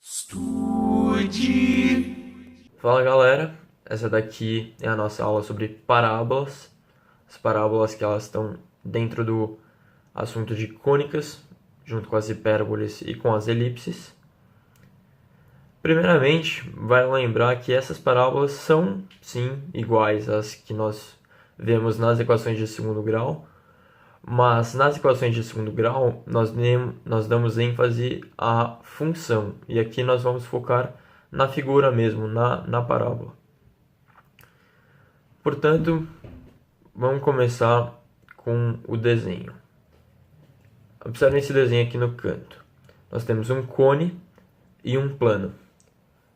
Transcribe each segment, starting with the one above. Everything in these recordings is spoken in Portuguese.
Estude. Fala galera, essa daqui é a nossa aula sobre parábolas. As parábolas que elas estão dentro do assunto de cônicas, junto com as hipérboles e com as elipses. Primeiramente, vai lembrar que essas parábolas são, sim, iguais às que nós vemos nas equações de segundo grau, mas nas equações de segundo grau nós damos ênfase à função, e aqui nós vamos focar na figura mesmo, na parábola. Portanto, vamos começar com o desenho. Observem esse desenho aqui no canto. Nós temos um cone e um plano.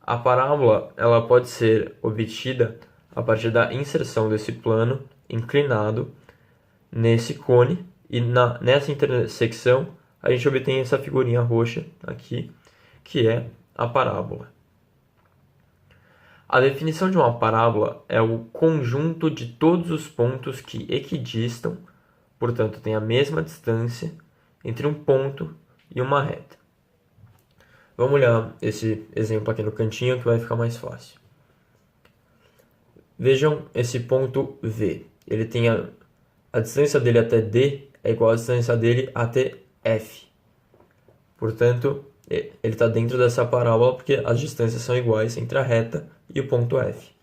A parábola ela pode ser obtida a partir da inserção desse plano inclinado nesse cone, e nessa intersecção a gente obtém essa figurinha roxa aqui, que é a parábola. A definição de uma parábola é o conjunto de todos os pontos que equidistam, portanto tem a mesma distância entre um ponto e uma reta. Vamos olhar esse exemplo aqui no cantinho que vai ficar mais fácil. Vejam esse ponto V. Ele tem a distância dele até D é igual à distância dele até F. Portanto, ele está dentro dessa parábola porque as distâncias são iguais entre a reta e o ponto F.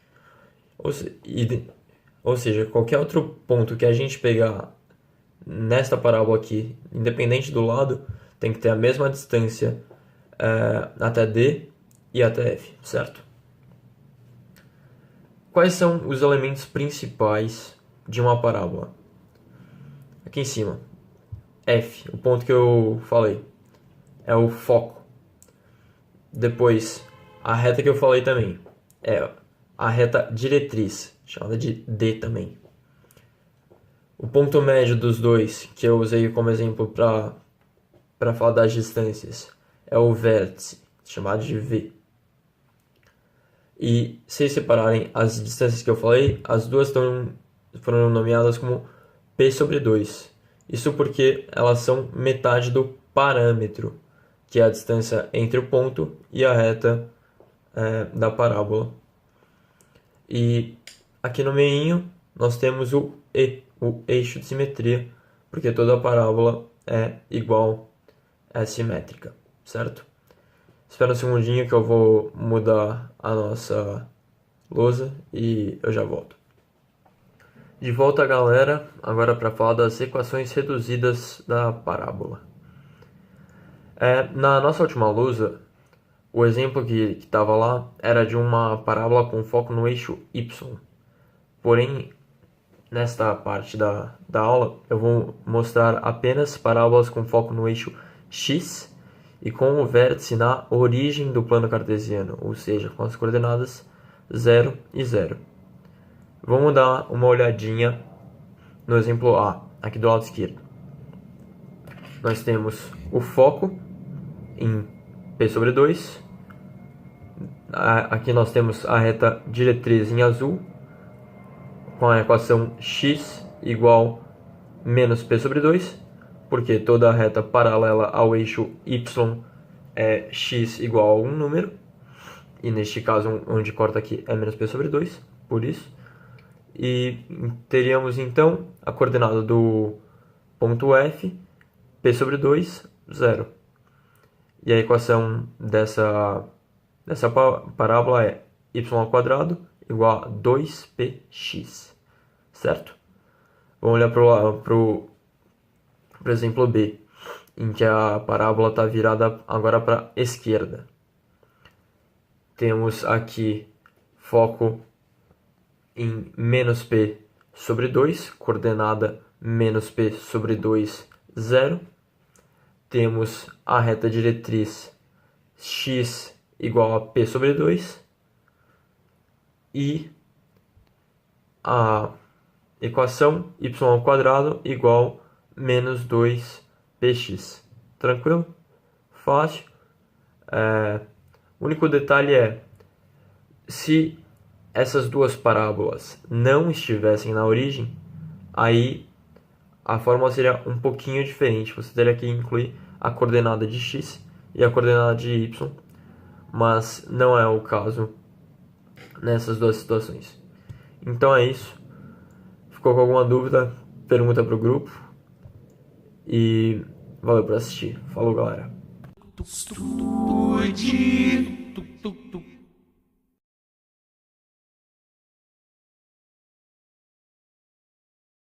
Ou seja, qualquer outro ponto que a gente pegar nesta parábola aqui, independente do lado, tem que ter a mesma distância até D e até F, certo? Quais são os elementos principais de uma parábola? Aqui em cima, F, o ponto que eu falei, é o foco. Depois, a reta que eu falei também, é a reta diretriz, chamada de D também. O ponto médio dos dois, que eu usei como exemplo para falar das distâncias, é o vértice, chamado de V. E se separarem as distâncias que eu falei, as duas foram nomeadas como P sobre 2. Isso porque elas são metade do parâmetro, que é a distância entre o ponto e a reta da parábola. E aqui no meinho nós temos o E, o eixo de simetria, porque toda a parábola é igual, é simétrica, certo? Espera um segundinho que eu vou mudar a nossa lousa e eu já volto. De volta, galera, agora para falar das equações reduzidas da parábola. Na nossa última lousa, o exemplo que estava lá era de uma parábola com foco no eixo Y. Porém, nesta parte da aula, eu vou mostrar apenas parábolas com foco no eixo X e com o vértice na origem do plano cartesiano, ou seja, com as coordenadas 0 e 0. Vamos dar uma olhadinha no exemplo A, aqui do lado esquerdo. Nós temos o foco em P sobre 2. Aqui nós temos a reta diretriz em azul, com a equação x igual menos P sobre 2, porque toda a reta paralela ao eixo y é x igual a algum número, e neste caso onde corta aqui é menos P sobre 2, por isso. E teríamos então a coordenada do ponto F, P sobre 2, 0. E a equação dessa parábola é y² igual a 2px, certo? Vamos olhar para o exemplo B, em que a parábola está virada agora para a esquerda. Temos aqui foco em menos P sobre 2, coordenada menos P sobre 2, 0. Temos a reta diretriz x igual a P sobre 2 e a equação y² igual menos 2px. Tranquilo? Fácil. O único detalhe é, se essas duas parábolas não estivessem na origem, aí a fórmula seria um pouquinho diferente. Você teria que incluir a coordenada de x e a coordenada de y mas não é o caso nessas duas situações. Então é isso. Ficou com alguma dúvida? Pergunta pro grupo. E valeu por assistir. Falou, galera.